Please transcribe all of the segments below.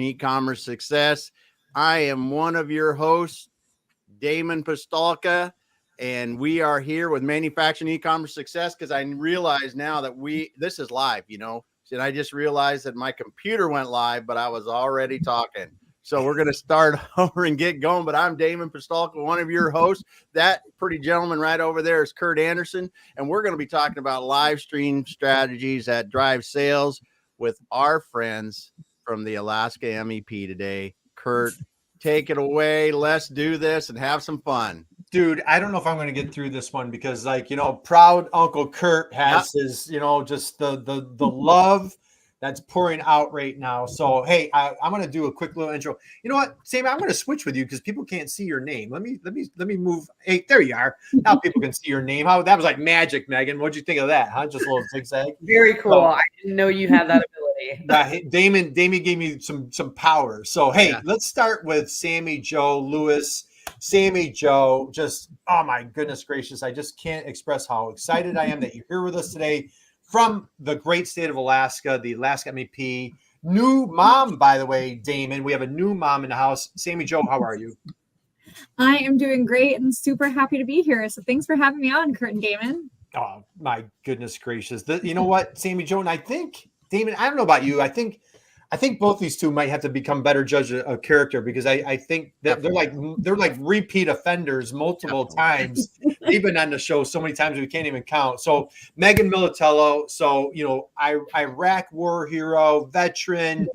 Manufacturing E-commerce Success. I am one of your hosts, Damon Pistolka, and we are here with Manufacturing E-commerce Success because I realize now that this is live, and I just realized that my computer went live, but I was already talking. So we're going to start over and get going, but I'm Damon Pistolka, one of your hosts. That pretty gentleman right over there is Kurt Anderson, and we're going to be talking about live stream strategies that drive sales with our friends from the Alaska MEP today. Kurt, take it away. Let's do this and have some fun. Dude, I don't know if I'm going to get through this one because, proud Uncle Kurt has his, just the love that's pouring out right now. So, hey, I'm going to do a quick little intro. You know what, Sam? I'm going to switch with you because people can't see your name. Let me move. Hey, there you are. Now people can see your name. That was like magic, Megan. What'd you think of that? Huh? Just a little zigzag. Very cool. So, I didn't know you had that ability. Damon gave me some power. So, hey, Let's start with Sami Jo Lewis. Sami Jo, just, oh my goodness gracious. I just can't express how excited I am that you're here with us today from the great state of Alaska, the Alaska MEP. New mom, by the way, Damon. We have a new mom in the house. Sami Jo, how are you? I am doing great and super happy to be here. So thanks for having me on, Kurt and Damon. Oh, my goodness gracious. You know what, Sami Jo, and I think, Damon, I don't know about you. I think both these two might have to become better judges of character because I think that they're like repeat offenders multiple times. They've been on the show so many times we can't even count. So Megan Militello, Iraq war hero, veteran,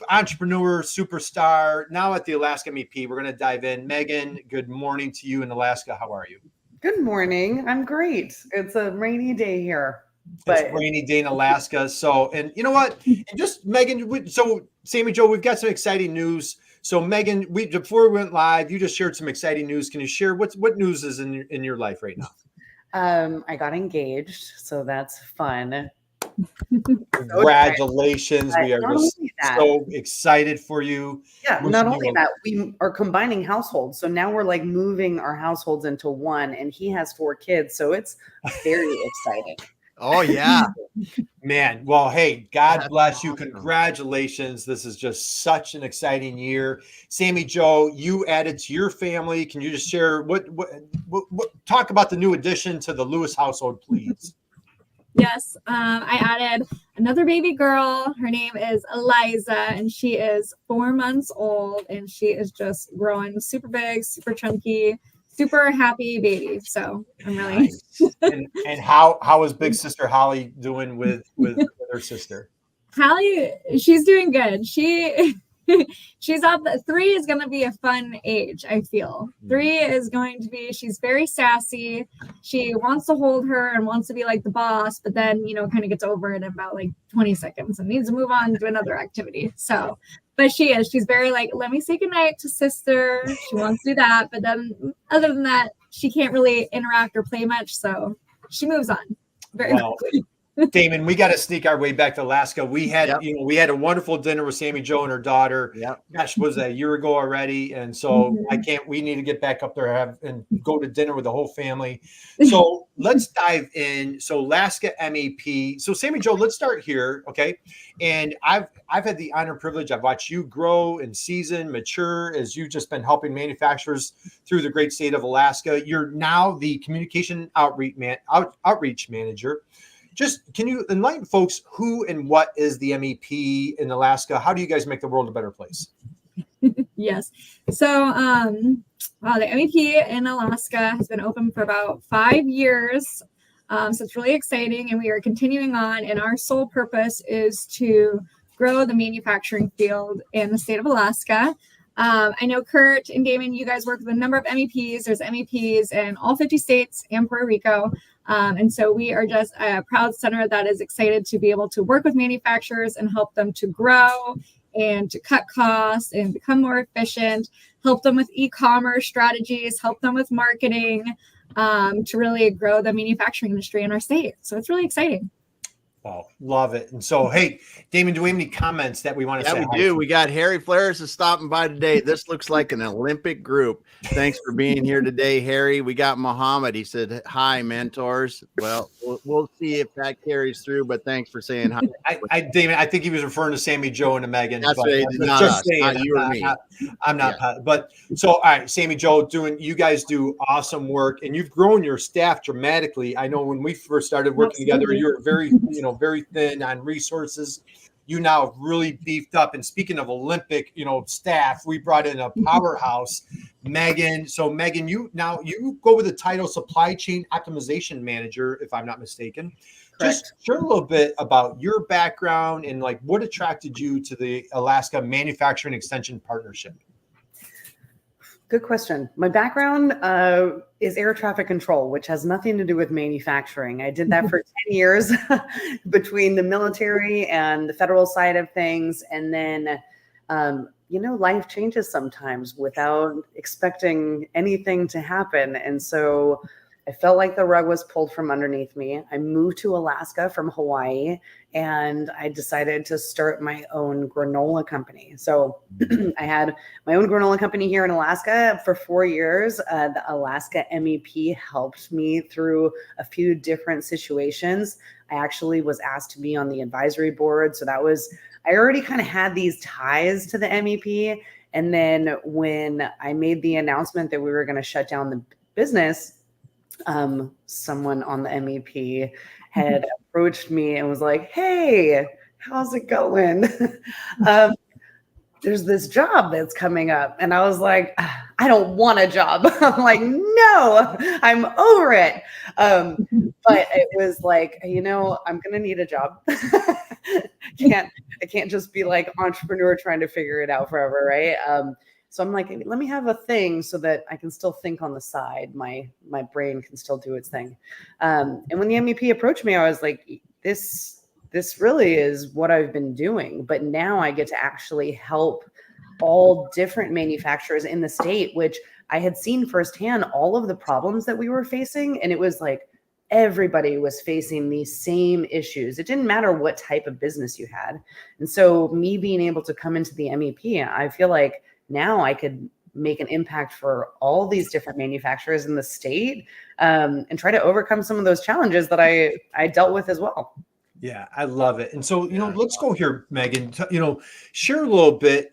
entrepreneur, superstar, now at the Alaska MEP. We're going to dive in. Megan, good morning to you in Alaska. How are you? Good morning. I'm great. It's a rainy day here. It's a rainy day in Alaska. So, and you know what? And just Megan, so Sami Jo, we've got some exciting news. So Megan, before we went live, you just shared some exciting news. Can you share what news is in your life right now? I got engaged, so that's fun. Congratulations. We are so excited for you. Yeah, not only that, we are combining households. So now we're like moving our households into one, and he has 4 kids. So it's very exciting. Oh, yeah. Man. Well, hey, God bless you. Congratulations. This is just such an exciting year. Sami Jo, you added to your family. Can you just share what talk about the new addition to the Lewis household, please? Yes. I added another baby girl. Her name is Eliza, and she is 4 months old, and she is just growing super big, super chunky, super happy baby. So I'm really and how is big sister Holly doing with her sister? Holly, she's doing good. She's up. 3 is going to be a fun age. I feel 3 is going to be. She's very sassy. She wants to hold her and wants to be like the boss, but then kind of gets over it in about like 20 seconds and needs to move on to another activity. So. But she's very like, let me say goodnight to sister. She wants to do that. But then other than that, she can't really interact or play much. So she moves on very quickly. Damon, we got to sneak our way back to Alaska. We had, we had a wonderful dinner with Sami Jo and her daughter. Yeah. Gosh, was that a year ago already? And so we need to get back up there and go to dinner with the whole family. So let's dive in. So Alaska MEP. So Sami Jo, let's start here. Okay. And I've had the honor and privilege. I've watched you grow and season, mature as you've just been helping manufacturers through the great state of Alaska. You're now the communication outreach manager. Just can you enlighten folks who and what is the MEP in Alaska? How do you guys make the world a better place? Yes. So the MEP in Alaska has been open for about 5 years. So it's really exciting, and we are continuing on. And our sole purpose is to grow the manufacturing field in the state of Alaska. I know Kurt and Damon, you guys work with a number of MEPs. There's MEPs in all 50 states and Puerto Rico. And so we are just a proud center that is excited to be able to work with manufacturers and help them to grow and to cut costs and become more efficient, help them with e-commerce strategies, help them with marketing, to really grow the manufacturing industry in our state. So it's really exciting. Oh, love it. And so, hey, Damon, do we have any comments that we want to say? Yeah, we do. We got Harry Flares is stopping by today. This looks like an Olympic group. Thanks for being here today, Harry. We got Muhammad. He said, hi, mentors. Well, we'll see if that carries through, but thanks for saying hi. Damon, I think he was referring to Sammy Jo and to Megan. That's but, right. Not just us, saying, not you or me. I'm not. But so, all right, Sammy Jo, you guys do awesome work, and you've grown your staff dramatically. I know when we first started working together, you were very, very thin on resources. You now have really beefed up. And speaking of Olympic, staff, we brought in a powerhouse, Megan. So Megan, you go with the title Supply Chain Optimization Manager, if I'm not mistaken. Correct. Just share a little bit about your background and like what attracted you to the Alaska Manufacturing Extension Partnership. Good question. My background is air traffic control, which has nothing to do with manufacturing. I did that for 10 years between the military and the federal side of things. And then, life changes sometimes without expecting anything to happen. And so I felt like the rug was pulled from underneath me. I moved to Alaska from Hawaii, and I decided to start my own granola company. So I had my own granola company here in Alaska for 4 years. The Alaska MEP helped me through a few different situations. I actually was asked to be on the advisory board. So I already kind of had these ties to the MEP. And then when I made the announcement that we were going to shut down the business, someone on the MEP had approached me and was like, hey, how's it going? There's this job that's coming up. And I was like, I don't want a job. I'm like, no, I'm over it. But it was like, I'm going to need a job. I can't just be like entrepreneur trying to figure it out forever. Right. So I'm like, let me have a thing so that I can still think on the side. My brain can still do its thing. And when the MEP approached me, I was like, this really is what I've been doing. But now I get to actually help all different manufacturers in the state, which I had seen firsthand all of the problems that we were facing. And it was like everybody was facing these same issues. It didn't matter what type of business you had. And so me being able to come into the MEP, I feel like now I could make an impact for all these different manufacturers in the state, and try to overcome some of those challenges that I dealt with as well. Yeah, I love it. And so, let's go here, Megan, share a little bit,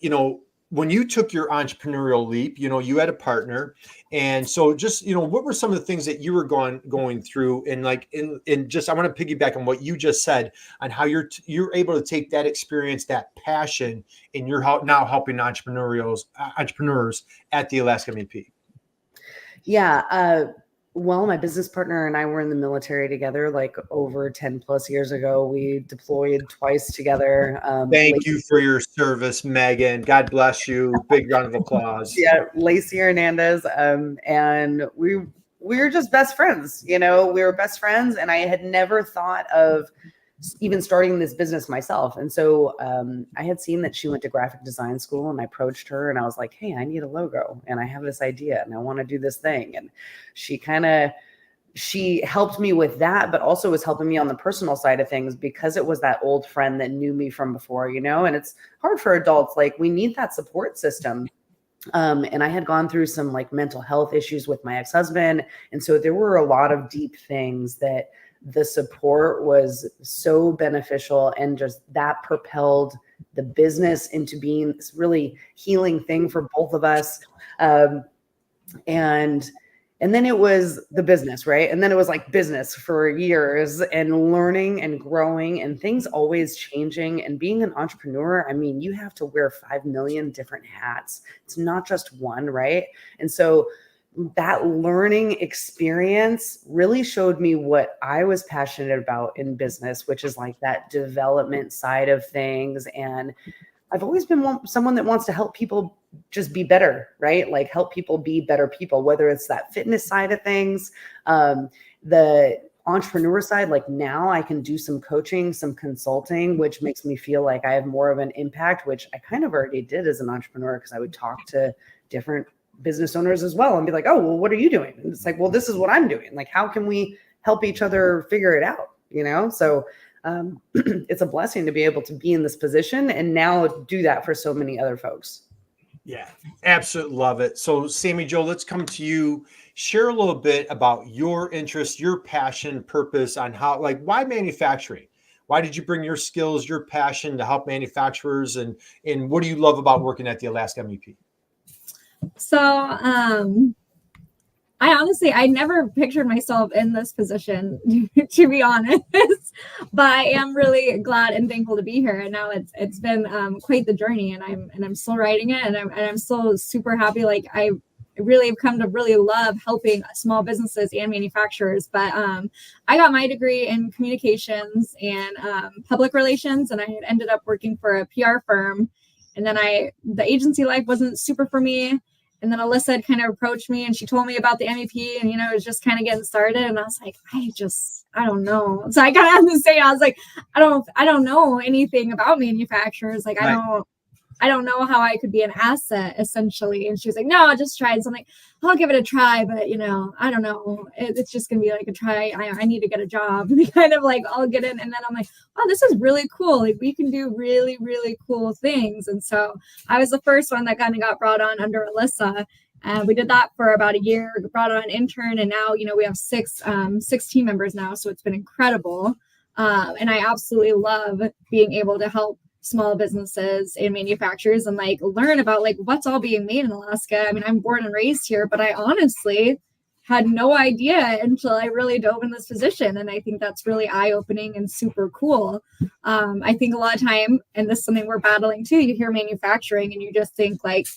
when you took your entrepreneurial leap, you had a partner. And so just, what were some of the things that you were going through, and like, I want to piggyback on what you just said on how you're able to take that experience, that passion, and you're now helping entrepreneurs at the Alaska MEP. Yeah. Well, my business partner and I were in the military together, like over 10 plus years ago. We deployed twice together. Thank you for your service, Megan. God bless you. Big round of applause. Yeah, Lacey Hernandez. And we were just best friends. We were best friends, and I had never thought of even starting this business myself. And so I had seen that she went to graphic design school, and I approached her and I was like, hey, I need a logo and I have this idea and I want to do this thing. And she helped me with that, but also was helping me on the personal side of things because it was that old friend that knew me from before, and it's hard for adults. Like, we need that support system. And I had gone through some like mental health issues with my ex-husband. And so there were a lot of deep things that the support was so beneficial, and just that propelled the business into being this really healing thing for both of us. And then it was the business, right? And then it was like business for years, and learning and growing, and things always changing. And being an entrepreneur, I mean, you have to wear 5 million different hats. It's not just one, right? And so that learning experience really showed me what I was passionate about in business, which is like that development side of things. And I've always been someone that wants to help people just be better, right? Like, help people be better people, whether it's that fitness side of things, the entrepreneur side. Like, now I can do some coaching, some consulting, which makes me feel like I have more of an impact, which I kind of already did as an entrepreneur, because I would talk to different business owners as well and be like, oh, well, what are you doing? And it's like, well, this is what I'm doing. Like, how can we help each other figure it out? So it's a blessing to be able to be in this position and now do that for so many other folks. Yeah, absolutely love it. So Sami Jo, let's come to you. Share a little bit about your interest, your passion, purpose on how, like, why manufacturing? Why did you bring your skills, your passion to help manufacturers, and what do you love about working at the Alaska MEP? So, I never pictured myself in this position, to be honest, but I am really glad and thankful to be here. And now it's been quite the journey, and I'm still writing it, and I'm still super happy. Like, I really have come to really love helping small businesses and manufacturers. But I got my degree in communications and public relations, and I ended up working for a PR firm. And then the agency life wasn't super for me. And then Alyssa had kind of approached me, and she told me about the MEP, and, it was just kind of getting started. And I was like, I don't know. So I kind of had to say, I was like, I don't know anything about manufacturers. Like, right. I don't know how I could be an asset, essentially. And she was like, no, I just tried. So I'm like, I'll give it a try, but I don't know. It's just going to be like a try. I need to get a job. And kind of like, I'll get in. And then I'm like, oh, this is really cool. Like, we can do really, really cool things. And so I was the first one that kind of got brought on under Alyssa. We did that for about a year, brought on an intern. And now, we have six team members now. So it's been incredible. And I absolutely love being able to help small businesses and manufacturers and like learn about like what's all being made in Alaska. I mean, I'm born and raised here, but I honestly had no idea until I really dove in this position. And I think that's really eye-opening and super cool. I think a lot of time, and this is something we're battling too, you hear manufacturing and you just think like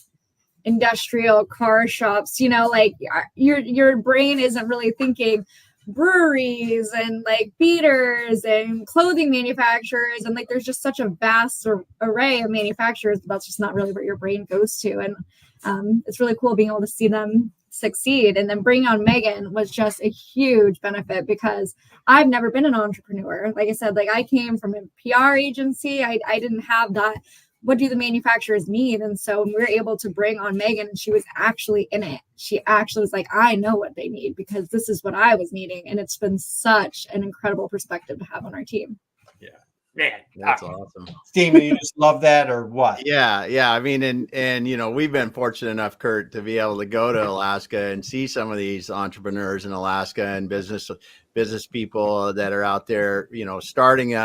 industrial car shops, like your brain isn't really thinking breweries and like beaters and clothing manufacturers, and like there's just such a vast array of manufacturers, but that's just not really where your brain goes to. And it's really cool being able to see them succeed. And then bringing on Megan was just a huge benefit because I've never been an entrepreneur. Like I said, like I came from a PR agency. I didn't have that. What do the manufacturers need? And so when we were able to bring on Megan, she was actually in it. She actually was like, I know what they need because this is what I was needing. And it's been such an incredible perspective to have on our team. Yeah, man, that's awesome. Steven, you just love that or what? Yeah. I mean, and we've been fortunate enough, Kurt, to be able to go to Alaska and see some of these entrepreneurs in Alaska and business people that are out there, starting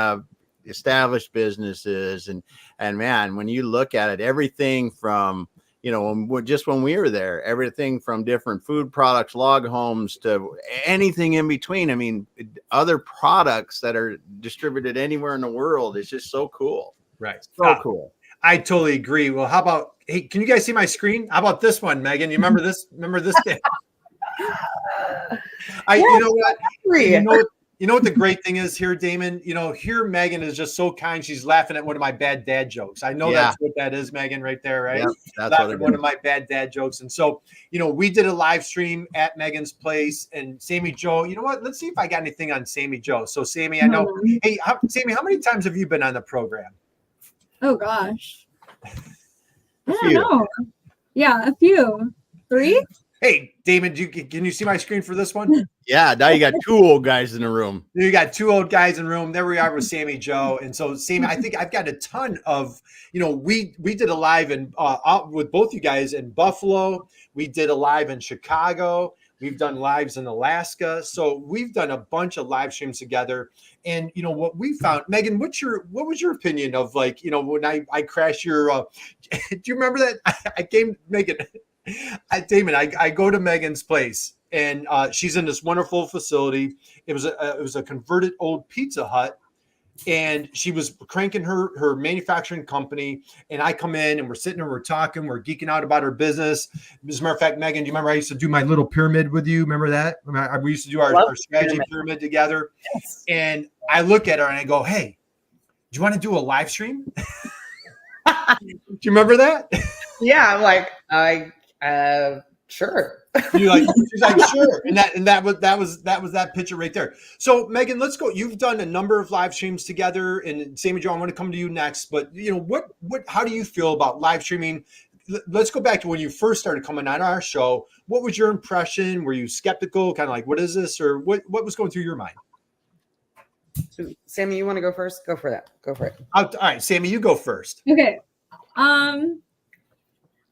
established businesses. And man, when you look at it, everything from, just when we were there, everything from different food products, log homes to anything in between. I mean, other products that are distributed anywhere in the world. It's just so cool. Right. So cool. I totally agree. Well, how about, hey, can you guys see my screen? How about this one, Megan? You remember this? Remember this day? You know what the great thing is here, Damon? Here Megan is just so kind. She's laughing at one of my bad dad jokes. I know that's what that is, Megan, right there, right? Yep, that's laughing at one of my bad dad jokes. And so, we did a live stream at Megan's place, and Sami Jo, you know what? Let's see if I got anything on Sami Jo. So, Sami, I know. Hey, Sami, how many times have you been on the program? Oh gosh, I don't know. Yeah, a few. 3. Hey, Damon, can you see my screen for this one? Yeah, now you got 2 old guys in the room. You got 2 old guys in the room. There we are with Sami Jo. And so, Sami, I think I've got a ton of, we did a live with both you guys in Buffalo. We did a live in Chicago. We've done lives in Alaska. So we've done a bunch of live streams together. And, what we found, Megan, what was your opinion of like, when I crashed your, do you remember that? I came, Megan, Damon, I go to Megan's place and she's in this wonderful facility. It was a converted old Pizza Hut, and she was cranking her manufacturing company. And I come in and we're sitting and we're talking, we're geeking out about her business. As a matter of fact, Megan, do you remember I used to do my little pyramid with you? Remember that? We used to do our strategy pyramid together. Yes. And I look at her and I go, hey, do you want to do a live stream? Do you remember that? Yeah, I'm like, sure. She's like, sure. And that was that picture right there. So Megan, let's go. You've done a number of live streams together, and Sami Jo, I want to come to you next. But how do you feel about live streaming? Let's go back to when you first started coming on our show. What was your impression? Were you skeptical? Kind of like, what is this? Or what was going through your mind? So, Sammy, you want to go first? Go for that. Go for it. All right, Sammy, you go first. Okay.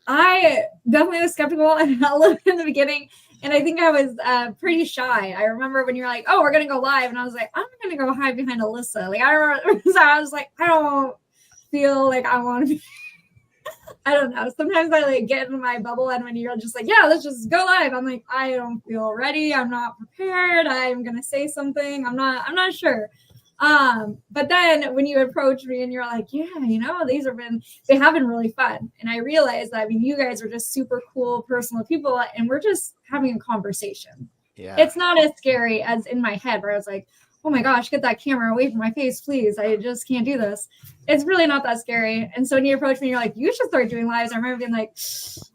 I definitely was skeptical a little bit in the beginning, and I think I was pretty shy. I remember when you were like, "Oh, we're gonna go live," and I was like, "I'm gonna go hide behind Alyssa." Like I remember, so I was like, "I don't feel like I want to be." I don't know. Sometimes I like get in my bubble, and when you're just like, "Yeah, let's just go live," I'm like, "I don't feel ready. I'm not prepared. I'm gonna say something. I'm not sure." But then when you approach me and you're like, yeah, they have been really fun. And I realized that, you guys are just super cool, personal people, and we're just having a conversation. Yeah. It's not as scary as in my head where I was like, oh my gosh, get that camera away from my face, please. I just can't do this. It's really not that scary. And so when you approach me, you're like, you should start doing lives. I remember being like,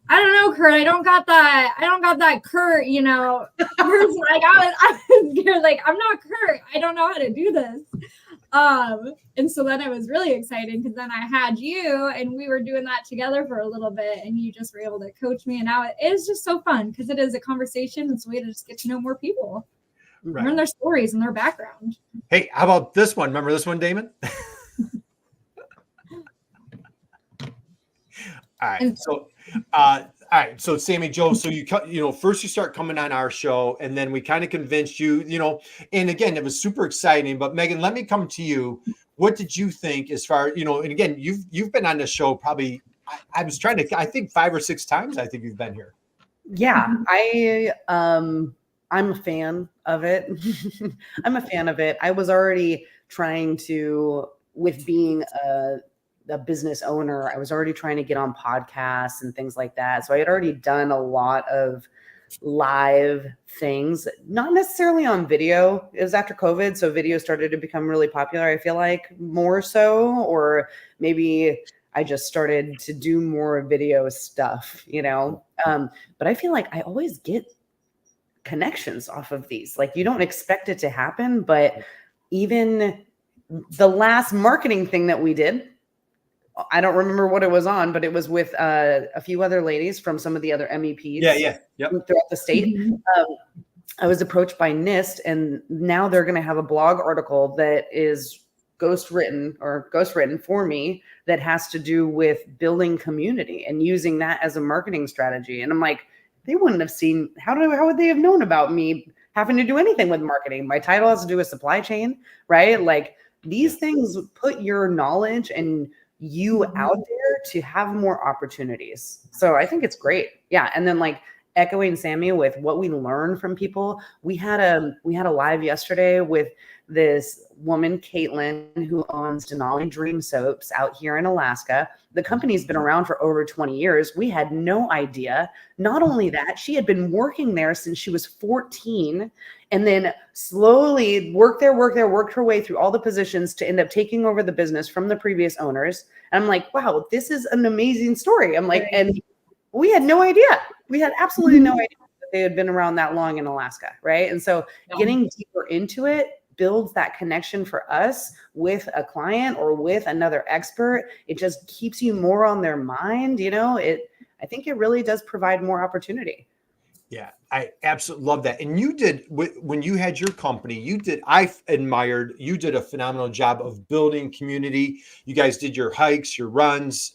I don't know, Kurt. I don't got that Kurt, person. Like I was scared, like, I'm not Kurt. I don't know how to do this. And so then it was really exciting because then I had you and we were doing that together for a little bit and you just were able to coach me. And now it is just so fun because it is a conversation. It's a way to just get to know more people. Right. Learn their stories and their background. Hey, how about this one? Remember this one, Damon? All right. So Sami Jo, so first you start coming on our show and then we kind of convinced you, and again, it was super exciting, but Megan, let me come to you. What did you think as far, and again, you've been on the show probably, I think 5 or 6 times, I think you've been here. Yeah. I'm a fan of it. I was already trying to, with being a business owner, I was already trying to get on podcasts and things like that. So I had already done a lot of live things, not necessarily on video. It was after COVID. So video started to become really popular. I feel like more so, or maybe I just started to do more video stuff, but I feel like I always get connections off of these. Like you don't expect it to happen, but even the last marketing thing that we did, I don't remember what it was on, but it was with a few other ladies from some of the other MEPs throughout the state. I was approached by NIST and now they're going to have a blog article that is ghostwritten for me that has to do with building community and using that as a marketing strategy. And I'm like, they wouldn't have seen, how would they have known about me having to do anything with marketing? My title has to do with supply chain, right? Like these things put your knowledge and you out there to have more opportunities. So I think it's great. Yeah. And then like echoing Sammy with what we learn from people. We had a live yesterday with this woman, Caitlin, who owns Denali Dream Soaps out here in Alaska. The company's been around for over 20 years. We had no idea. Not only that, she had been working there since she was 14 and then slowly worked her way through all the positions to end up taking over the business from the previous owners. And I'm like, wow, this is an amazing story. I'm like, and we had no idea. We had absolutely no idea that they had been around that long in Alaska, right? And so getting deeper into it builds that connection for us with a client or with another expert. It just keeps you more on their mind. I think it really does provide more opportunity. Yeah, I absolutely love that. And you did, when you had your company, I admired, you did a phenomenal job of building community. You guys did your hikes, your runs.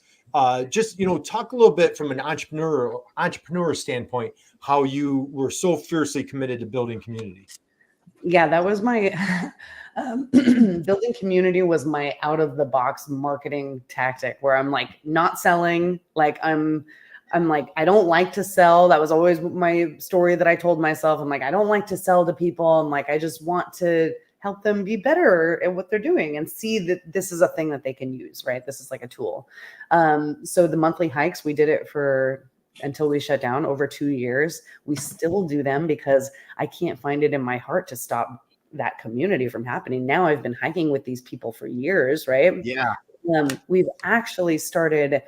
Just, talk a little bit from an entrepreneur standpoint, how you were so fiercely committed to building community. Yeah, that was my building community was my out of the box marketing tactic where I'm like not selling. Like I'm like, I don't like to sell. That was always my story that I told myself. I'm like, I don't like to sell to people. I'm like, I just want to help them be better at what they're doing and see that this is a thing that they can use, right? This is like a tool. So the monthly hikes, we did it until we shut down over 2 years. We still do them because I can't find it in my heart to stop that community from happening. Now I've been hiking with these people for years, right? Yeah. We've actually started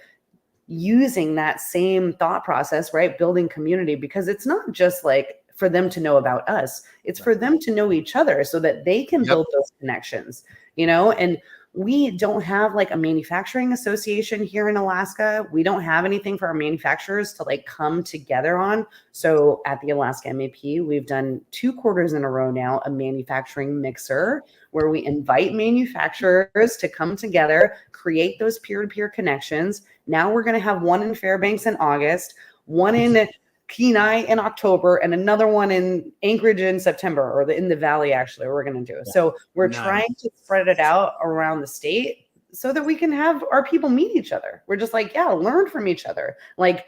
using that same thought process, right? Building community, because it's not just like for them to know about us. It's for them to know each other so that they can build those connections, and we don't have like a manufacturing association here in Alaska. We don't have anything for our manufacturers to like come together on. So at the Alaska MEP, we've done 2 quarters in a row now, a manufacturing mixer where we invite manufacturers to come together, create those peer-to-peer connections. Now we're going to have one in Fairbanks in August, one in Kenai in October, and another one in Anchorage in September, or in the Valley, actually, we're going to do. So we're trying to spread it out around the state so that we can have our people meet each other. We're just like, yeah, learn from each other. Like,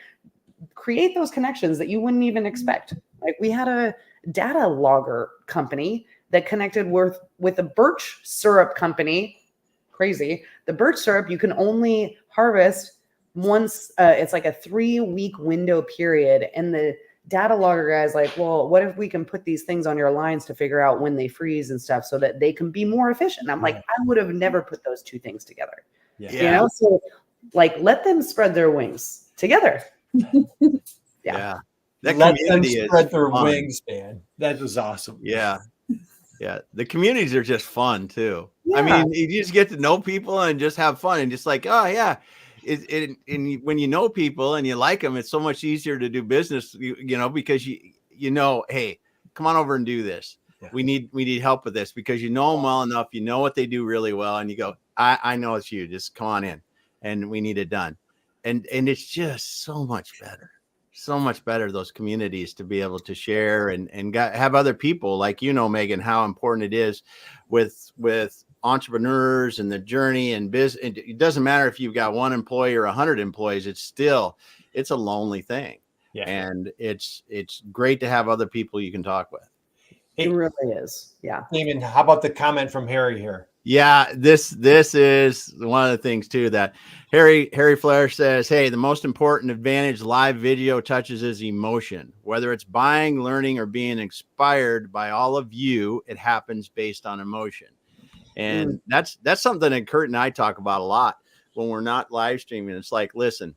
create those connections that you wouldn't even expect. Like, we had a data logger company that connected with a birch syrup company. Crazy. The birch syrup, you can only harvest once. It's like a 3-week window period, and the data logger guy's like, well, what if we can put these things on your lines to figure out when they freeze and stuff so that they can be more efficient? I'm like, I would have never put those 2 things together. You know, so like, let them spread their wings together. That let them community spread their wings, man. That was awesome. Yeah, the communities are just fun too. I mean, you just get to know people and just have fun, and just like, oh yeah. And when you know people and you like them, it's so much easier to do business, you know, because you know, hey, come on over and do this. Yeah. We need help with this, because you know them well enough, you know what they do really well, and you go, I know it's you, just come on in, and we need it done. And it's just so much better, those communities, to be able to share and have other people, like, you know, Megan, how important it is with entrepreneurs and the journey and business. It doesn't matter if you've got 1 employee or 100 employees, it's a lonely thing. And it's great to have other people you can talk with. It really is. Yeah. Damon, how about the comment from Harry here? Yeah, this is one of the things too that Harry Flair says, hey, the most important advantage live video touches is emotion. Whether it's buying, learning, or being inspired by all of you, it happens based on emotion. And that's something that Kurt and I talk about a lot when we're not live streaming. It's like, listen,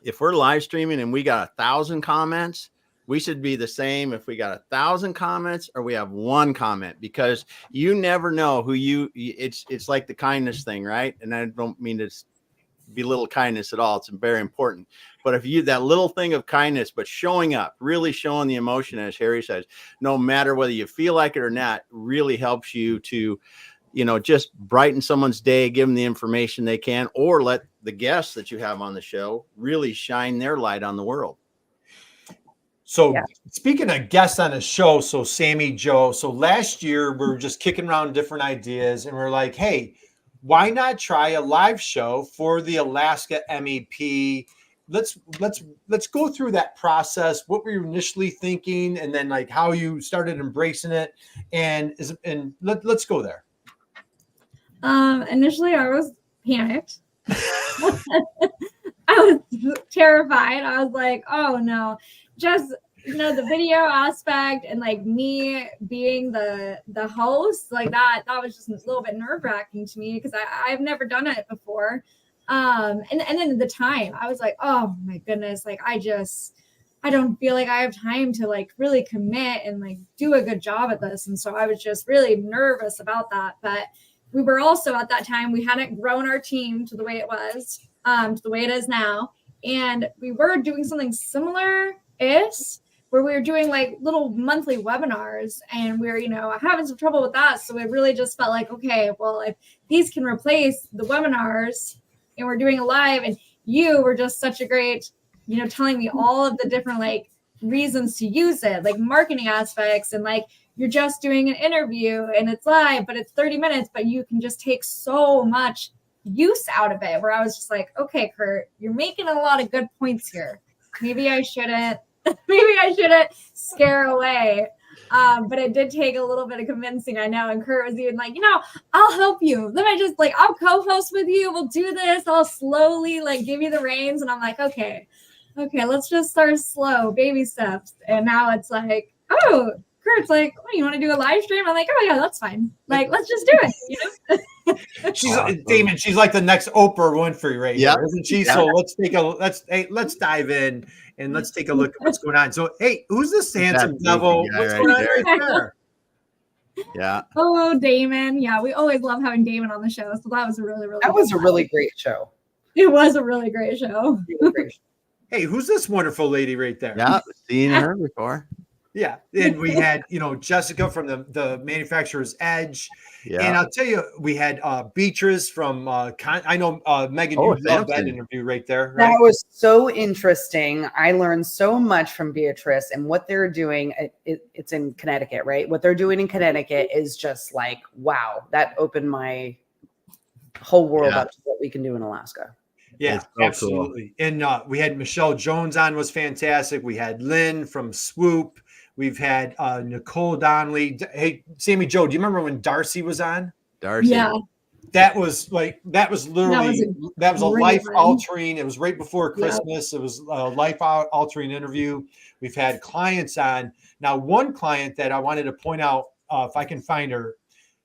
if we're live streaming and we got 1,000 comments, we should be the same if we got 1,000 comments or we have 1 comment, because you never know who it's like the kindness thing, right? And I don't mean to belittle kindness at all. It's very important. But if you, that little thing of kindness, but showing up, really showing the emotion, as Harry says, no matter whether you feel like it or not, really helps you to, you know, just brighten someone's day, give them the information they can, or let the guests that you have on the show really shine their light on the world. So speaking of guests on the show, so Sami Jo, so last year we were just kicking around different ideas, and we're like, hey, why not try a live show for the Alaska MEP? Let's go through that process, what were you initially thinking, and then like how you started embracing it, and let's go there. Initially I was panicked. I was terrified. I was like, oh no, just, you know, the video aspect and like me being the host, like that was just a little bit nerve-wracking to me, because I've never done it before. And then at the time I was like, oh my goodness, like I don't feel like I have time to like really commit and like do a good job at this. And so I was just really nervous about that. But we were also at that time, we hadn't grown our team to the way it was, to the way it is now. And we were doing something similar-ish, where we were doing like little monthly webinars, and we were, you know, having some trouble with that. So it really just felt like, okay, well, if these can replace the webinars and we're doing a live, and you were just such a great, you know, telling me all of the different like reasons to use it, like marketing aspects, and like you're just doing an interview and it's live, but it's 30 minutes, but you can just take so much use out of it, where I was just like, okay, Kurt, you're making a lot of good points here. Maybe I shouldn't scare away. But it did take a little bit of convincing, I know. And Kurt was even like, you know, I'll help you. Then I just like, I'll co-host with you. We'll do this. I'll slowly like give you the reins. And I'm like, okay, let's just start slow, baby steps. And now it's like, oh, Kurt's like, oh, you want to do a live stream? I'm like, oh yeah, that's fine. Like, let's just do it. You know? She's Damon. She's like the next Oprah Winfrey right here, isn't she? Yeah. So let's dive in and let's take a look at what's going on. So hey, who's this handsome devil? What's going on right there? Yeah. Oh, Damon. Yeah, we always love having Damon on the show. So that was a really, really That was a really great show. It was a really great show. Really great show. Hey, who's this wonderful lady right there? Yeah, seen her before. Yeah. And we had, Jessica from the Manufacturer's Edge. Yeah. And I'll tell you, we had Beatrice from I know Megan, you loved that interview right there. Right? That was so interesting. I learned so much from Beatrice and what they're doing. It's in Connecticut, right? What they're doing in Connecticut is just like, wow, that opened my whole world up to what we can do in Alaska. Yeah, so absolutely. Cool. And we had Michelle Jones on, was fantastic. We had Lynn from Swoop. We've had Nicole Donnelly. Hey, Sami Jo, do you remember when Darcy was on? Darcy. Yeah. That was literally that was a life altering. It was right before Christmas. It was a life altering interview. We've had clients on. Now, one client that I wanted to point out, if I can find her.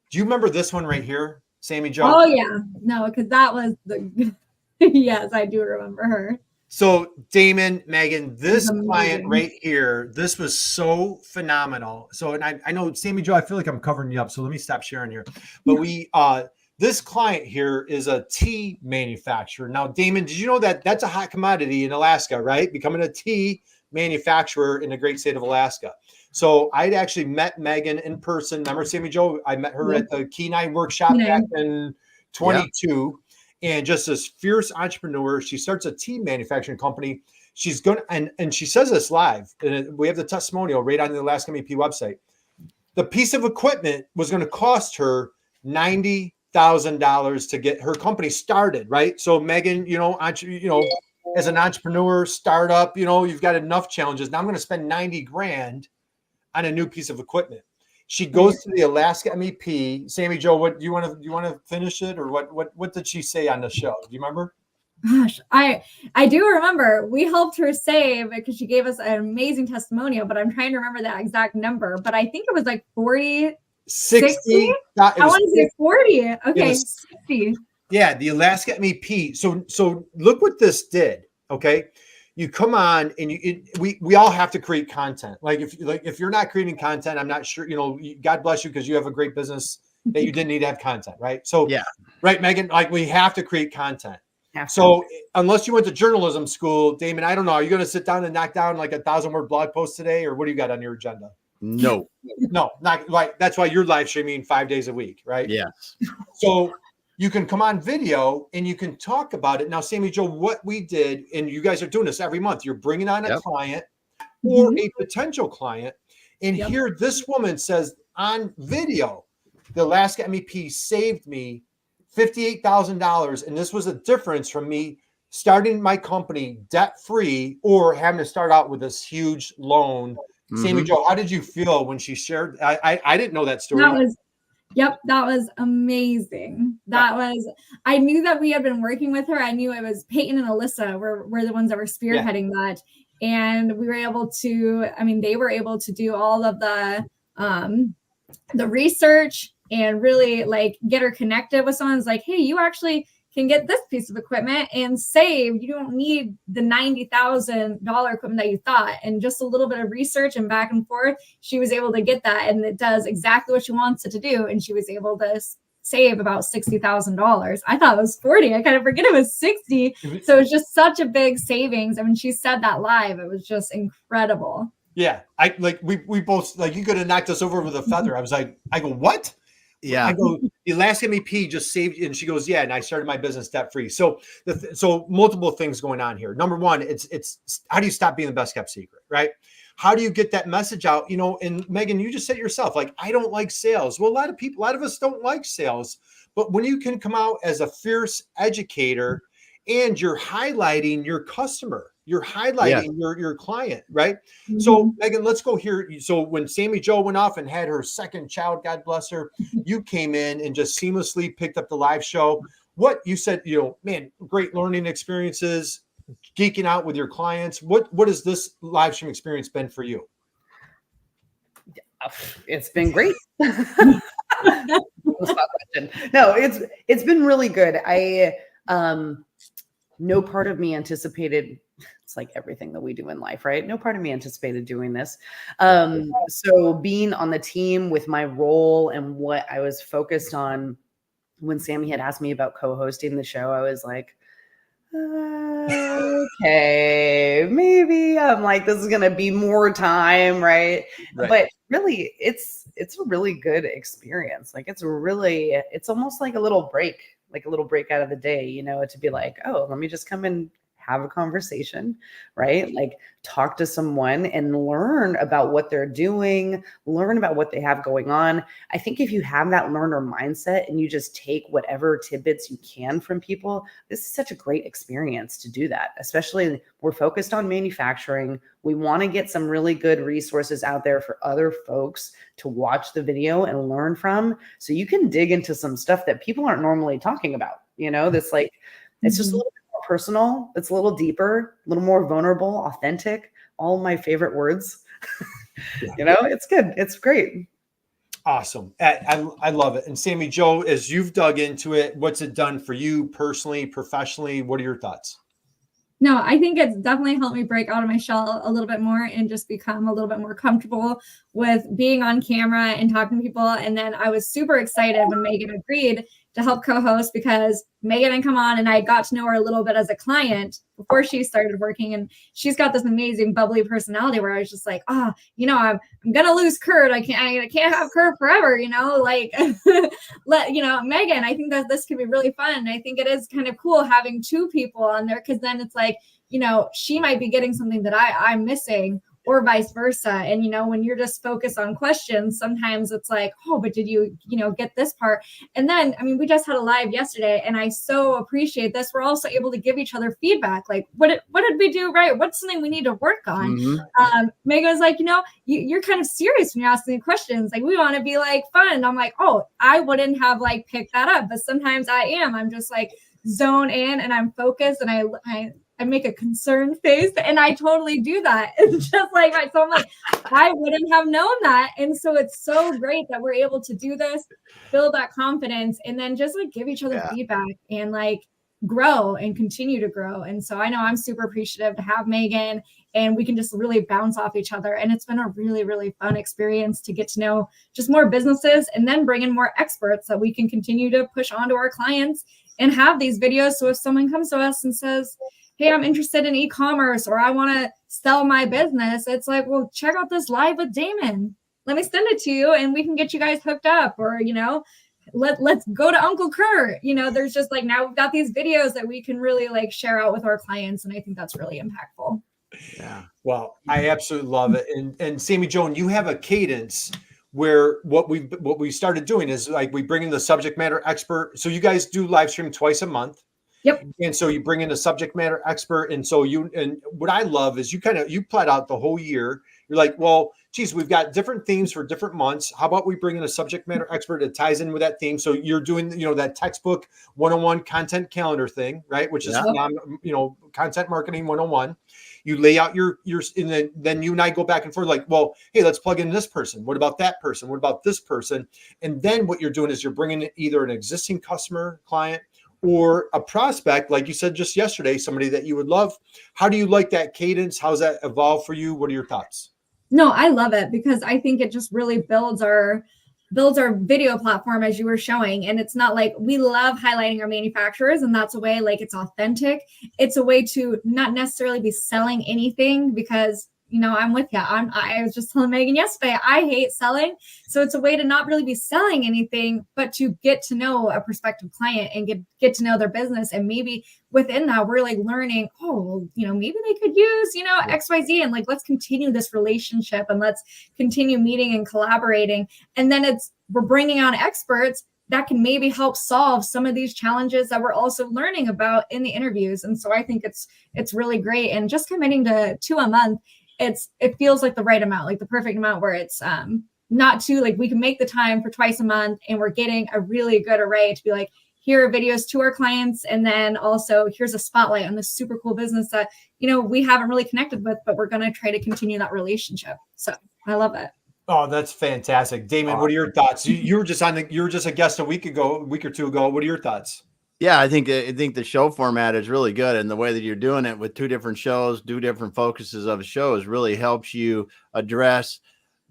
Do you remember this one right here, Sami Jo? Oh yeah, no, because that was the. Yes, I do remember her. So Damon, Megan, this client right here, this was so phenomenal. So, and I know Sami Jo, I feel like I'm covering you up. So let me stop sharing here. But this client here is a tea manufacturer. Now, Damon, did you know that that's a hot commodity in Alaska, right? Becoming a tea manufacturer in the great state of Alaska. So I'd actually met Megan in person. Remember Sami Jo? I met her at the Kenai workshop back in 22. And just this fierce entrepreneur. She starts a tea manufacturing company. She's going to, and she says this live, and we have the testimonial right on the Alaska MEP website. The piece of equipment was going to cost her $90,000 to get her company started, right? So Megan, as an entrepreneur, startup, you've got enough challenges. Now I'm going to spend 90 grand on a new piece of equipment. She goes to the Alaska MEP. Sami Jo, what do you want to finish it, or what did she say on the show? Do you remember? Gosh, I do remember. We helped her save because she gave us an amazing testimonial, but I'm trying to remember that exact number. But I think it was like 40, 60. I want to say 40. Okay, 60. Yeah, the Alaska MEP. So look what this did. Okay. You come on and we all have to create content. If you're not creating content, I'm not sure, God bless you, because you have a great business that you didn't need to have content. Right. So, yeah. Right, Megan, we have to create content. So unless you went to journalism school, Damon, I don't know. Are you going to sit down and knock down like 1,000-word blog post today, or what do you got on your agenda? No, not right. That's why you're live streaming 5 days a week. Right. Yes. So you can come on video and you can talk about it. Now, Sami Jo, what we did, and you guys are doing this every month, you're bringing on a client or a potential client. And here this woman says on video, the Alaska MEP saved me $58,000. And this was a difference from me starting my company debt-free or having to start out with this huge loan. Sami Jo, how did you feel when she shared? I didn't know that story. That was amazing. I knew that we had been working with her. I knew it was Peyton and Alyssa were the ones that were spearheading that. And we were able to, they were able to do all of the research and really get her connected with someone who's like, hey, you actually can get this piece of equipment and save. You don't need the $90,000 equipment that you thought. And just a little bit of research and back and forth, she was able to get that, and it does exactly what she wants it to do. And she was able to save about $60,000. I thought it was 40. I kind of forget it was 60. So it was just such a big savings. She said that live. It was just incredible. Yeah. We both, you could have knocked us over with a feather. I go, what? Yeah. I go, the Alaska MEP just saved you. And she goes, yeah. And I started my business debt free. So multiple things going on here. Number one, it's how do you stop being the best kept secret, right? How do you get that message out? And Megan, you just said yourself, I don't like sales. Well, a lot of us don't like sales, but when you can come out as a fierce educator and you're highlighting your customer, you're highlighting your client, right? So Megan, let's go here. So when Sami Jo went off and had her second child, God bless her, you came in and just seamlessly picked up the live show. What you said, man, great learning experiences, geeking out with your clients. What has this live stream experience been for you? It's been great. No, it's been really good. no part of me anticipated, it's like everything that we do in life, right? No part of me anticipated doing this. So being on the team with my role and what I was focused on, when Sammy had asked me about co-hosting the show, I was like, okay, maybe I'm like, this is going to be more time. Right. But really it's a really good experience. Like it's almost like a little break out of the day, you know, to be like, oh, let me just come and have a conversation, right? Like talk to someone and learn about what they're doing, learn about what they have going on. I think if you have that learner mindset and you just take whatever tidbits you can from people, this is such a great experience to do that. Especially we're focused on manufacturing. We want to get some really good resources out there for other folks to watch the video and learn from. So you can dig into some stuff that people aren't normally talking about, you know, that's like, it's just a little personal, it's a little deeper, a little more vulnerable, authentic, all my favorite words. You know, it's good. It's great. Awesome. I love it. And Sami Jo, as you've dug into it, what's it done for you personally, professionally? What are your thoughts? No, I think it's definitely helped me break out of my shell a little bit more and just become a little bit more comfortable with being on camera and talking to people. And then I was super excited when Megan agreed to help co-host, because Megan had come on and I got to know her a little bit as a client before she started working. And she's got this amazing bubbly personality where I was just like, you know, I'm going to lose Kurt. I can't have Kurt forever, you know, like Megan, I think that this could be really fun. I think it is kind of cool having two people on there, because then it's like, you know, she might be getting something that I'm missing, or vice versa. And, you know, when you're just focused on questions, sometimes it's like, oh, but did you get this part? And then, I mean, we just had a live yesterday and I so appreciate this. We're also able to give each other feedback. Like, what did we do right? What's something we need to work on? Mm-hmm. Megan was like, you know, you're kind of serious when you're asking questions. Like, we want to be like fun. And I'm like, oh, I wouldn't have like picked that up, but sometimes I am. I'm just like zone in and I'm focused and I make a concerned face, and I totally do that. It's just like, so I'm like, I wouldn't have known that. And so it's so great that we're able to do this, build that confidence, and then just like give each other feedback and like grow and continue to grow. And so I know I'm super appreciative to have Megan, and we can just really bounce off each other. And it's been a really, really fun experience to get to know just more businesses and then bring in more experts that we can continue to push onto our clients and have these videos. So if someone comes to us and says, hey, I'm interested in e-commerce, or I want to sell my business, it's like, well, check out this live with Damon. Let me send it to you and we can get you guys hooked up. Or, you know, let's go to Uncle Kurt. You know, there's just like, now we've got these videos that we can really like share out with our clients. And I think that's really impactful. Yeah. Well, I absolutely love it. And Sami Jo, you have a cadence where what we started doing is like, we bring in the subject matter expert. So you guys do live stream twice a month. Yep. And so you bring in a subject matter expert. And so what I love is you plot out the whole year. You're like, well, geez, we've got different themes for different months. How about we bring in a subject matter expert that ties in with that theme? So you're doing, you know, that textbook 101 content calendar thing, right? Which is, content marketing 101. You lay out then you and I go back and forth like, well, hey, let's plug in this person. What about that person? What about this person? And then what you're doing is you're bringing in either an existing customer, client, or a prospect, like you said just yesterday, somebody that you would love. How do you like that cadence? How's that evolved for you? What are your thoughts? No, I love it, because I think it just really builds our video platform, as you were showing. And it's not like, we love highlighting our manufacturers, and that's a way, like, it's authentic. It's a way to not necessarily be selling anything, because, you know, I'm with you. I was just telling Megan yesterday, I hate selling. So it's a way to not really be selling anything, but to get to know a prospective client and get to know their business. And maybe within that, we're like learning, oh, well, you know, maybe they could use, you know, XYZ, and like, let's continue this relationship and let's continue meeting and collaborating. And then we're bringing on experts that can maybe help solve some of these challenges that we're also learning about in the interviews. And so I think it's really great. And just committing to a month, it feels like the right amount, like the perfect amount, where it's not too, like, we can make the time for twice a month, and we're getting a really good array to be like, here are videos to our clients. And then also here's a spotlight on this super cool business that, you know, we haven't really connected with, but we're going to try to continue that relationship. So I love it. Oh, that's fantastic. Damon, what are your thoughts? You were just a guest a week or two ago. What are your thoughts? Yeah, I think the show format is really good, and the way that you're doing it with 2 different shows, 2 different focuses of shows really helps you address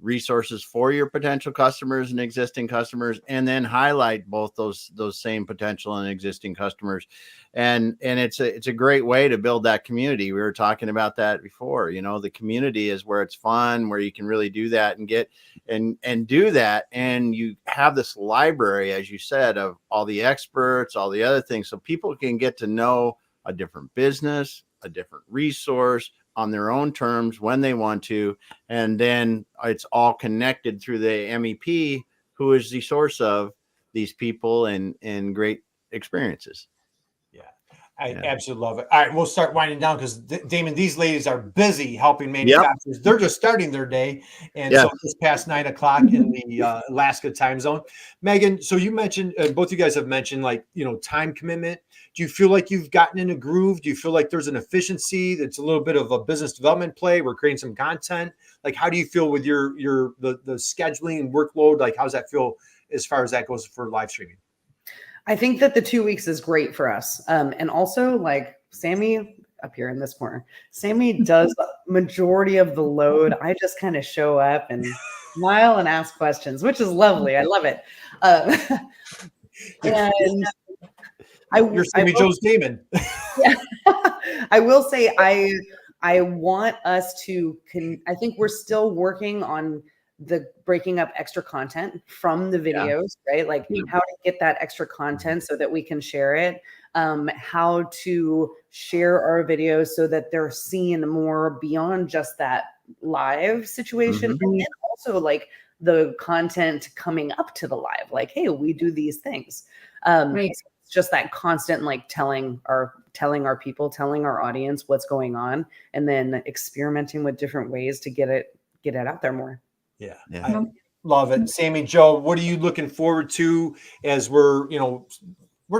resources for your potential customers and existing customers, and then highlight both those same potential and existing customers. And it's a great way to build that community. We were talking about that before. You know, the community is where it's fun, where you can really do that and get and do that. And you have this library, as you said, of all the experts, all the other things, so people can get to know a different business, a different resource on their own terms when they want to. And then it's all connected through the MEP, who is the source of these people and great experiences. I absolutely love it. All right, we'll start winding down because Damon, these ladies are busy helping manufacturers. Yep. They're just starting their day, and so it's past 9 o'clock in the Alaska time zone. Megan, so you mentioned, both of you guys have mentioned, like, you know, time commitment. Do you feel like you've gotten in a groove? Do you feel like there's an efficiency that's a little bit of a business development play? We're creating some content. Like, how do you feel with the scheduling and workload? Like, how does that feel as far as that goes for live streaming? I think that the 2 weeks is great for us. And also, like, Sami up here in this corner, Sami does majority of the load. I just kind of show up and smile and ask questions, which is lovely. I love it. And you're Sami Jo's Damon. Yeah. I will say I want us to I think we're still working on the breaking up extra content from the videos, right? Like how to get that extra content so that we can share it, how to share our videos so that they're seen more beyond just that live situation. And then also like the content coming up to the live, like, hey, we do these things. It's just that constant, like telling our people, telling our audience what's going on, and then experimenting with different ways to get it out there more. Yeah. I love it. Sami Jo, what are you looking forward to as we're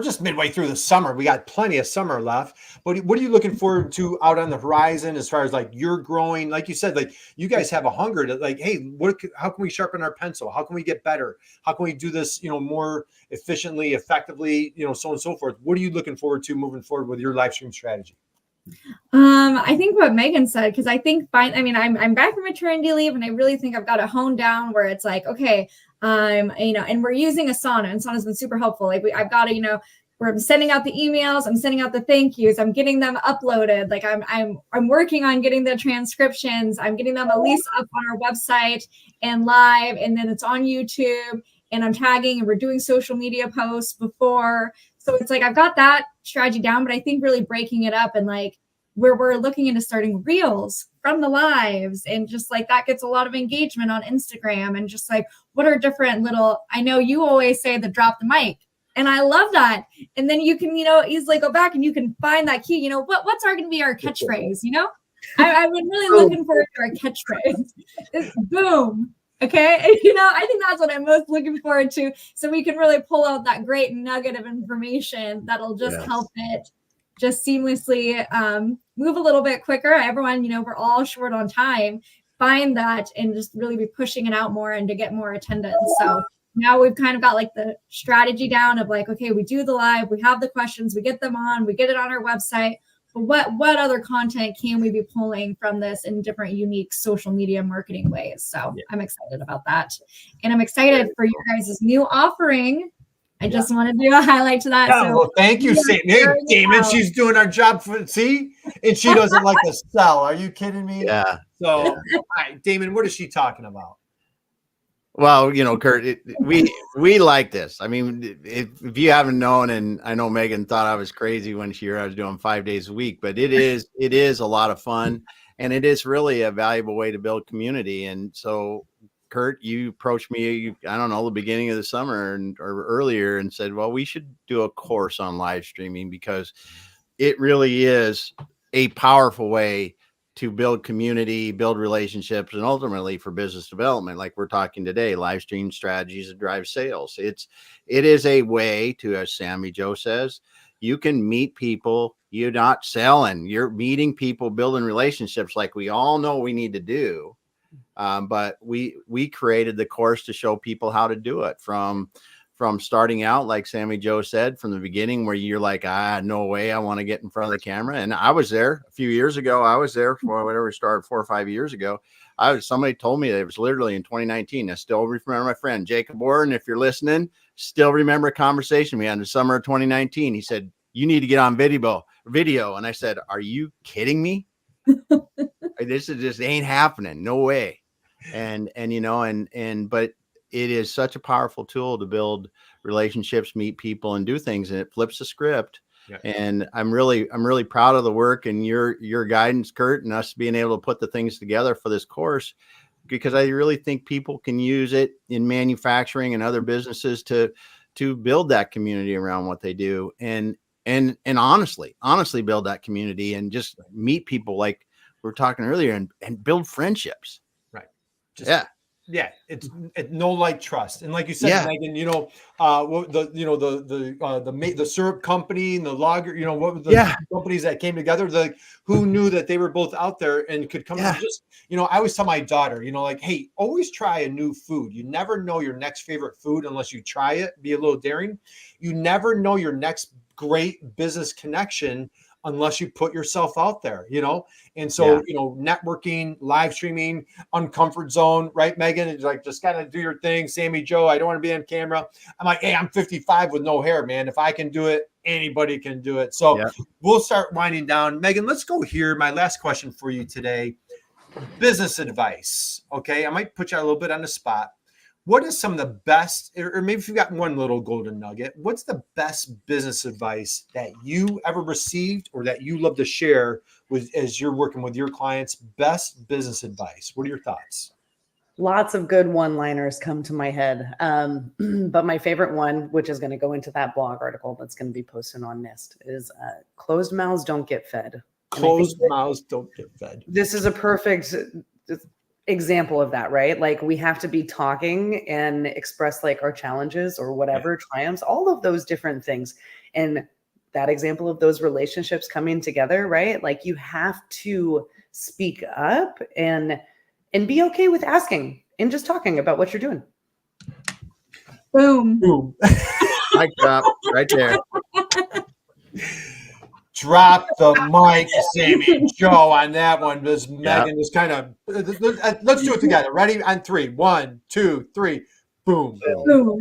just midway through the summer? We got plenty of summer left, but what are you looking forward to out on the horizon as far as like you're growing? Like you said, like you guys have a hunger to like, hey, how can we sharpen our pencil? How can we get better? How can we do this, more efficiently, effectively, so on and so forth? What are you looking forward to moving forward with your live stream strategy? I think what Megan said, because I think I'm back from maternity leave, and I really think I've got to hone down where it's like, okay, and we're using Asana, and Asana's been super helpful. Like I've got to, we're sending out the emails, I'm sending out the thank yous, I'm getting them uploaded. Like I'm working on getting the transcriptions, I'm getting them at least up on our website and live, and then it's on YouTube, and I'm tagging, and we're doing social media posts before. So it's like I've got that strategy down, but I think really breaking it up and like where we're looking into starting reels from the lives, and just like that gets a lot of engagement on Instagram, and just like what are different little, I know you always say the drop the mic, and I love that. And then you can, easily go back and you can find that key, what's going to be our catchphrase, I've been really looking forward to our catchphrase. It's boom. Okay. I think that's what I'm most looking forward to. So we can really pull out that great nugget of information that'll just help it just seamlessly move a little bit quicker. Everyone, we're all short on time. Find that and just really be pushing it out more and to get more attendance. So now we've kind of got like the strategy down of like, okay, we do the live, we have the questions, we get them on, we get it on our website. But what other content can we be pulling from this in different unique social media marketing ways? So I'm excited about that. And I'm excited for you guys' new offering. I just want to do a highlight to that. Yeah, well, thank you, Damon. She's doing our job and she doesn't like to sell. Are you kidding me? Yeah. So, all right, Damon, what is she talking about? Well, Kurt, we like this. I mean, if you haven't known, and I know Megan thought I was crazy when I was doing 5 days a week, but it is a lot of fun, and it is really a valuable way to build community. And so, Kurt, you approached me, I don't know, the beginning of the summer or earlier, and said, well, we should do a course on live streaming, because it really is a powerful way to build community, build relationships, and ultimately for business development, like we're talking today, live stream strategies that drive sales. It is a way to, as Sami Jo says, you can meet people. You're not selling, you're meeting people, building relationships like we all know we need to do. But we created the course to show people how to do it, from from starting out, like Sami Jo said, from the beginning, where you're like, no way, I want to get in front of the camera. And I was there a few years ago. I was there for whatever we started 4 or 5 years ago. Somebody told me that it was literally in 2019. I still remember my friend Jacob Warren. If you're listening, still remember a conversation we had in the summer of 2019. He said, you need to get on video. And I said, are you kidding me? This just ain't happening. No way. And but it is such a powerful tool to build relationships, meet people, and do things. And it flips the script. Yeah. And I'm really proud of the work and your guidance, Kurt, and us being able to put the things together for this course, because I really think people can use it in manufacturing and other businesses to build that community around what they do, and honestly build that community and just meet people like we were talking earlier, and build friendships. Right. It's no like trust, and like you said, Megan, the syrup company and the lager, what were the companies that came together? Who knew that they were both out there and could come and just, I always tell my daughter, hey, always try a new food. You never know your next favorite food unless you try it. Be a little daring. You never know your next great business connection unless you put yourself out there, and so, networking, live streaming, uncomfort zone, right, Megan? It's like, just got to do your thing. Sami Jo, I don't want to be on camera. I'm like, hey, I'm 55 with no hair, man. If I can do it, anybody can do it. So we'll start winding down. Megan, let's go here. My last question for you today, business advice. Okay. I might put you a little bit on the spot. What is some of the best, or maybe if you've got one little golden nugget, what's the best business advice that you ever received or that you love to share as you're working with your clients? Best business advice. What are your thoughts? Lots of good one-liners come to my head. But my favorite one, which is going to go into that blog article that's going to be posted on NIST, is closed mouths don't get fed. Closed mouths don't get fed. This is a perfect example of that, right? Like, we have to be talking and express like our challenges or whatever, triumphs, all of those different things. And that example of those relationships coming together, right? Like, you have to speak up and be okay with asking and just talking about what you're doing. Boom. Mic drop right there. Drop the mic, Sami Jo, on that one. Because Megan is kind of. Let's do it together. Ready? On 3. 1, 2, 3. Boom. Boom.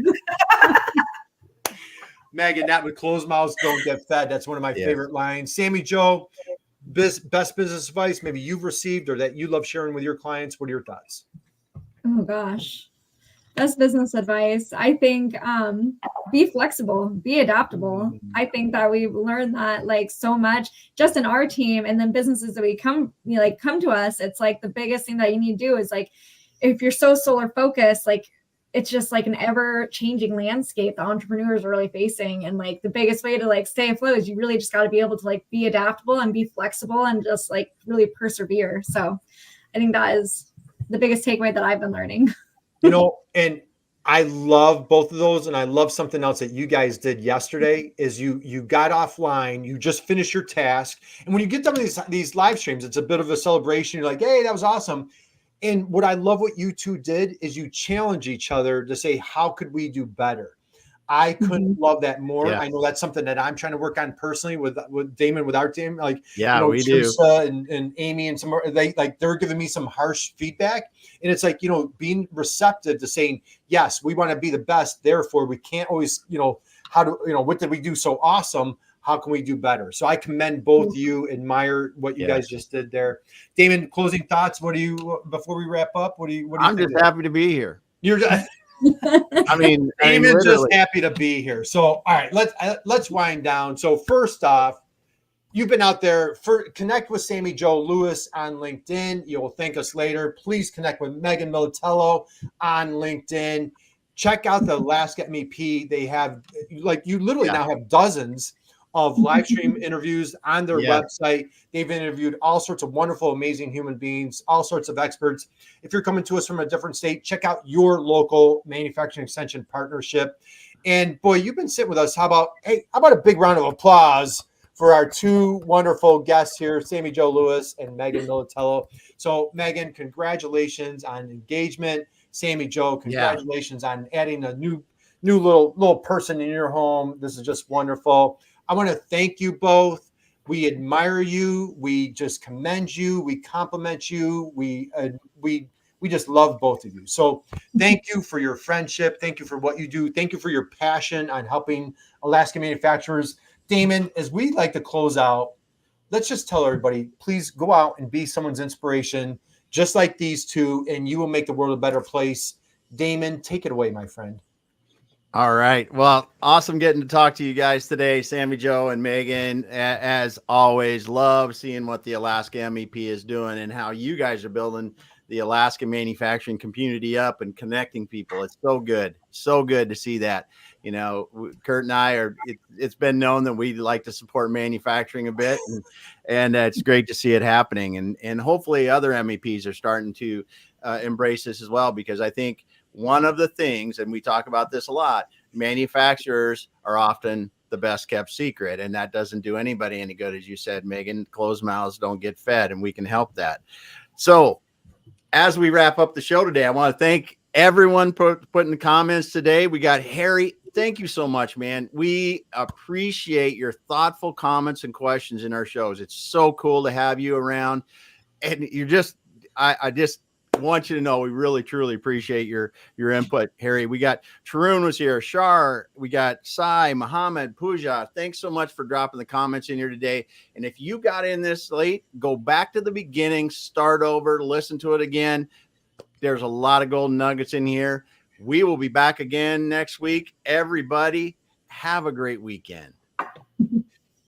Megan, that would close mouths don't get fed. That's one of my favorite lines. Sami Jo, best business advice maybe you've received or that you love sharing with your clients. What are your thoughts? Oh gosh. Best business advice. I think be flexible, be adaptable. I think that we've learned that like so much just in our team, and then businesses that we come to us. It's like the biggest thing that you need to do is like, if you're so solar focused, like it's just like an ever changing landscape that entrepreneurs are really facing. And like the biggest way to like stay afloat is you really just got to be able to like be adaptable and be flexible and just like really persevere. So I think that is the biggest takeaway that I've been learning. And I love both of those. And I love something else that you guys did yesterday is you got offline, you just finished your task. And when you get done with these live streams, it's a bit of a celebration. You're like, hey, that was awesome. And what I love what you two did is you challenge each other to say, how could we do better? I couldn't love that more. Yeah. I know that's something that I'm trying to work on personally with Damon, with our team. Like, we do. And Amy and some more, they're giving me some harsh feedback. And it's like, being receptive to saying, yes, we want to be the best. Therefore, we can't always, what did we do so awesome? How can we do better? So I commend both you, admire what you guys just did there. Damon, closing thoughts. Before we wrap up, I'm just happy to be here. You're just, Damon's just happy to be here. So, all right, let's wind down. So first off, you've been out there. Connect with Sami Jo Lewis on LinkedIn. You'll thank us later. Please connect with Megan Militello on LinkedIn. Check out the Alaska MEP. They have, you literally now have dozens of live stream interviews on their website. They've interviewed all sorts of wonderful, amazing human beings, all sorts of experts. If you're coming to us from a different state, check out your local manufacturing extension partnership. And boy, you've been sitting with us. How about a big round of applause for our two wonderful guests here, Sami Jo Lewis and Megan Militello. So Megan, congratulations on engagement. Sami Jo, congratulations on adding a new new little person in your home. This is just wonderful. I want to thank you both. We admire you. We just commend you. We compliment you. We just love both of you. So thank you for your friendship. Thank you for what you do. Thank you for your passion on helping Alaskan manufacturers. Damon, as we like to close out, let's just tell everybody, please go out and be someone's inspiration, just like these two, and you will make the world a better place. Damon, take it away, my friend. All right. Well, awesome getting to talk to you guys today, Sami Jo and Megan. As always, love seeing what the Alaska MEP is doing and how you guys are building the Alaska manufacturing community up and connecting people. It's so good to see that. You know, Kurt and I it's been known that we like to support manufacturing a bit, and it's great to see it happening. And hopefully other MEPs are starting to embrace this as well, because I think one of the things, and we talk about this a lot, manufacturers are often the best kept secret, and that doesn't do anybody any good. As you said, Megan, closed mouths don't get fed, and we can help that. So as we wrap up the show today, I want to thank everyone putting the comments today. We got Harry. Thank you so much, man. We appreciate your thoughtful comments and questions in our shows. It's so cool to have you around, and you're just, I just want you to know we really truly appreciate your input, Harry. We got Tarun was here, Shar, we got Sai, Muhammad, Pooja. Thanks so much for dropping the comments in here today. And if you got in this late, go back to the beginning, start over, listen to it again. There's a lot of golden nuggets in here. We will be back again next week. Everybody, have a great weekend.